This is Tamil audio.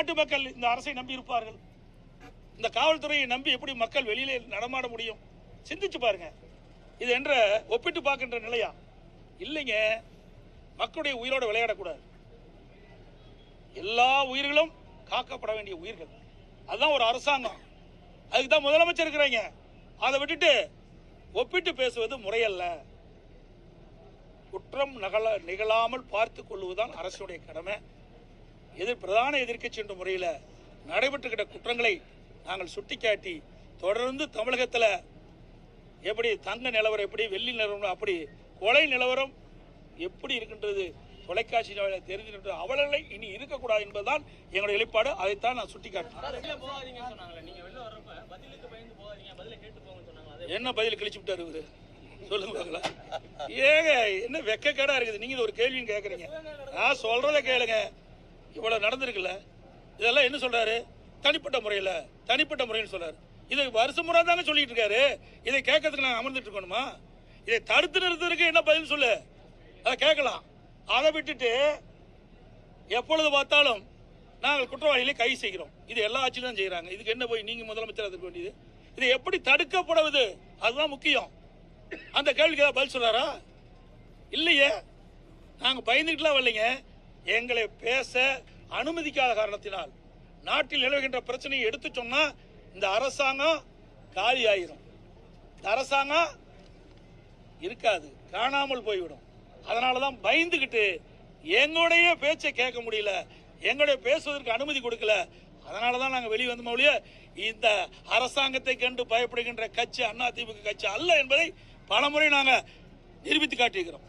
நாட்டு மக்கள் இந்த அரசை நம்பி இருப்பார்கள்? இந்த காவல்துறையை நம்பி எப்படி மக்கள் வெளியிலே நடமாட முடியும்? சிந்திச்சு பாருங்க. இது என்ற ஒப்பிட்டு பார்க்கின்ற நிலையா? இல்லைங்க. மக்களுடைய உயிரோடு விளையாடக்கூடாது. எல்லா உயிர்களும் காக்கப்பட வேண்டிய உயிர்கள். அதுதான் ஒரு அரசாங்கம். அதுக்கு தான் முதலமைச்சர் இருக்கிறீங்க. அதை விட்டுட்டு ஒப்பிட்டு பேசுவது முறையல்ல. குற்றம் நிகழாமல் பார்த்துக் கொள்வதுதான் அரசுடைய கடமை. பிரதான எதிர்க்கட்சி என்ற முறையில் நடைபெற்றுகின்ற குற்றங்களை நாங்கள் சுட்டிக்காட்டி தொடர்ந்து தமிழகத்தில் எப்படி தங்க நிலவரம், எப்படி வெள்ளி நிலவரம், அப்படி கொலை நிலவரம் எப்படி இருக்கின்றது தொலைக்காட்சி தெரிஞ்சிருக்கின்ற அவலங்களை இனி இருக்கக்கூடாது என்பதுதான் எங்களுடைய வெளிப்பாடு. அதைத்தான் நான் சுட்டிக்காட்டினேன். என்ன பதில் கிழிச்சு விட்டாரு இவரு? சொல்லுங்க பார்க்கலாம். ஏங்க என்ன வெக்கக்கேடா இருக்குது. நீங்க ஒரு கேள்வியும் கேட்கறீங்க. நான் சொல்றதை கேளுங்க. இவ்வளவு நடந்திருக்குல்ல, இதெல்லாம் என்ன சொல்றாரு? தனிப்பட்ட முறையில் சொல்றாரு. இதை வருஷம் முறை தாங்க சொல்லிட்டு இருக்காரு. இதை கேட்கறதுக்கு நாங்கள் அமர்ந்துட்டு இருக்கணுமா? இதை தடுத்து நிறுத்துறதுக்கு என்ன பதில் சொல்லு, அதை கேட்கலாம். அதை விட்டுட்டு எப்பொழுது பார்த்தாலும் நாங்கள் குற்றவாளிகளை கைது செய்கிறோம். இது எல்லா ஆட்சியும் தான் செய்யறாங்க. இதுக்கு என்ன போய் நீங்க முதலமைச்சர் இருக்க வேண்டியது? இது எப்படி தடுக்கப்படுவது அதுதான் முக்கியம். அந்த கேள்விக்கு ஏதாவது பதில் சொல்றாரா? இல்லையே. நாங்க பயந்துக்கிட்டுலாம் வரலைங்க. எங்களை பேச அனுமதிக்காத காரணத்தினால் நாட்டில் நிலவுகின்ற பிரச்சனையை எடுத்து சொன்னா இந்த அரசாங்கம் காலி ஆயிரும். இந்த அரசாங்கம் இருக்காது, காணாமல் போய்விடும். அதனாலதான் பயந்துகிட்டு எங்களுடைய பேச்சை கேட்க முடியல, எங்களுடைய பேசுவதற்கு அனுமதி கொடுக்கல. அதனாலதான் நாங்க வெளியே வந்தோம் ஒழிய இந்த அரசாங்கத்தை கண்டு பயப்படுகின்ற கட்சி அதிமுக கட்சி அல்ல என்பதை பலமுறை நாங்க நிரூபித்து காட்டியிருக்கிறோம்.